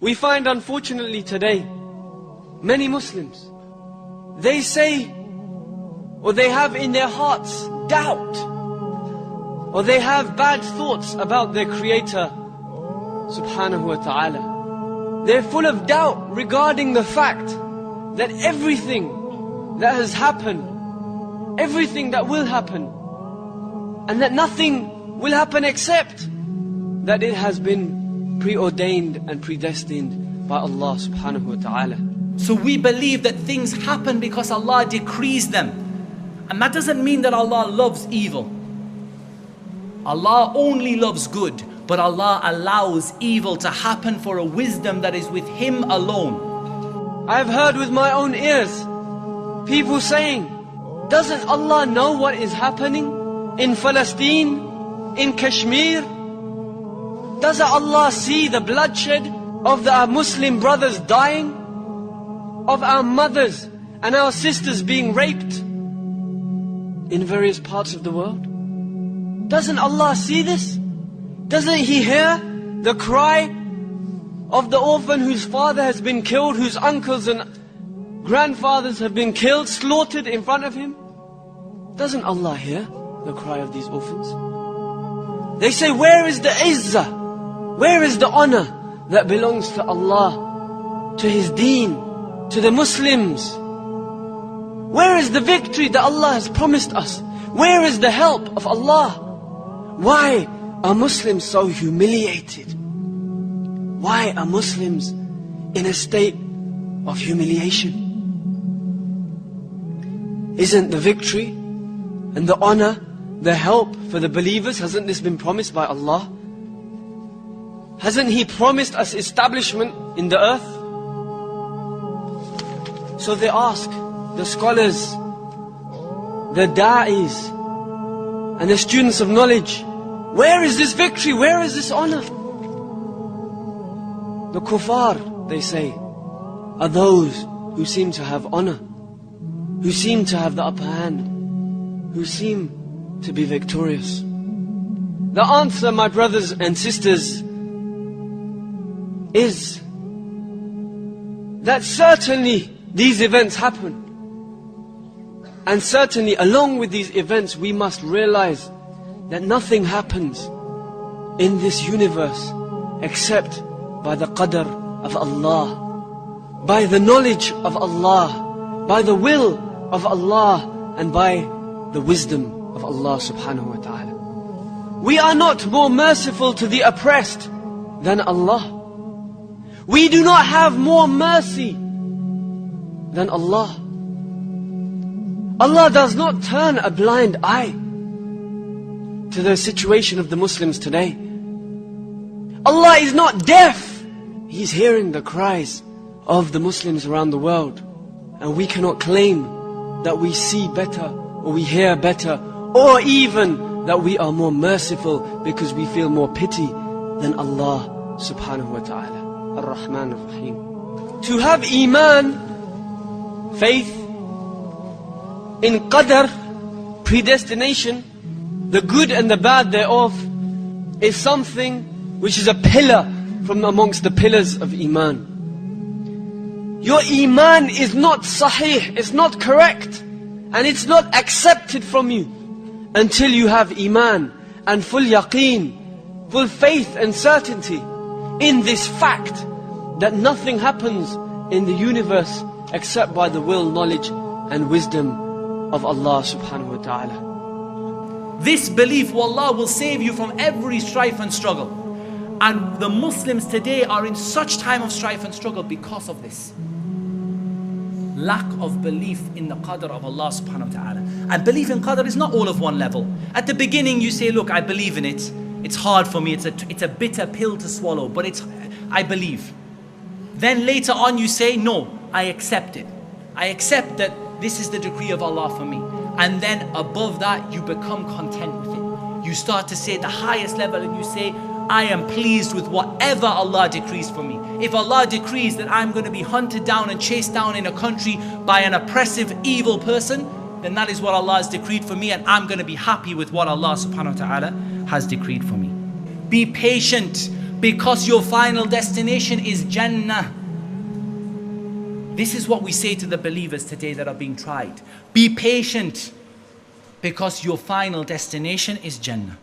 We find unfortunately today, many Muslims, they say, or they have in their hearts doubt, or they have bad thoughts about their Creator subhanahu wa ta'ala. They're full of doubt regarding the fact that everything that has happened, everything that will happen, and that nothing will happen except that it has been preordained and predestined by Allah subhanahu wa ta'ala. So we believe that things happen because Allah decrees them. And that doesn't mean that Allah loves evil. Allah only loves good, but Allah allows evil to happen for a wisdom that is with Him alone. I've heard with my own ears people saying, doesn't Allah know what is happening in Palestine, in Kashmir? Doesn't Allah see the bloodshed of our Muslim brothers dying? Of our mothers and our sisters being raped in various parts of the world? Doesn't Allah see this? Doesn't He hear the cry of the orphan whose father has been killed, whose uncles and grandfathers have been killed, slaughtered in front of Him? Doesn't Allah hear the cry of these orphans? They say, where is the izzah? Where is the honor that belongs to Allah, to His deen, to the Muslims? Where is the victory that Allah has promised us? Where is the help of Allah? Why are Muslims so humiliated? Why are Muslims in a state of humiliation? Isn't the victory and the honor, the help for the believers, hasn't this been promised by Allah? Hasn't He promised us establishment in the earth? So they ask the scholars, the da'is, and the students of knowledge, where is this victory? Where is this honor? The kuffar, they say, are those who seem to have honor, who seem to have the upper hand, who seem to be victorious. The answer, my brothers and sisters, is that certainly these events happen. And certainly along with these events we must realize that nothing happens in this universe except by the qadr of Allah, by the knowledge of Allah, by the will of Allah, and by the wisdom of Allah subhanahu wa ta'ala. We are not more merciful to the oppressed than Allah. We do not have more mercy than Allah. Allah does not turn a blind eye to the situation of the Muslims today. Allah is not deaf. He's hearing the cries of the Muslims around the world. And we cannot claim that we see better or we hear better, or even that we are more merciful because we feel more pity than Allah subhanahu wa ta'ala. Ar-Rahman Ar-Rahim. To have Iman, faith in Qadr, predestination, the good and the bad thereof, is something which is a pillar from amongst the pillars of Iman. Your Iman is not sahih, it's not correct, and it's not accepted from you until you have Iman and full yaqeen, full faith and certainty in this fact that nothing happens in the universe except by the will, knowledge and wisdom of Allah subhanahu wa ta'ala. This belief, wallah, will save you from every strife and struggle. And the Muslims today are in such time of strife and struggle because of this lack of belief in the qadr of Allah subhanahu wa ta'ala. And belief in qadr is not all of one level. At the beginning you say, look, I believe in it. It's hard for me, it's a bitter pill to swallow, but I believe. Then later on you say, no, I accept it. I accept that this is the decree of Allah for me. And then above that you become content with it. You start to say the highest level and you say, I am pleased with whatever Allah decrees for me. If Allah decrees that I'm going to be hunted down and chased down in a country by an oppressive, evil person, then that is what Allah has decreed for me, and I'm going to be happy with what Allah subhanahu wa ta'ala has decreed for me. Be patient. because your final destination is Jannah. This is what we say to the believers today that are being tried. Be patient, because your final destination is Jannah.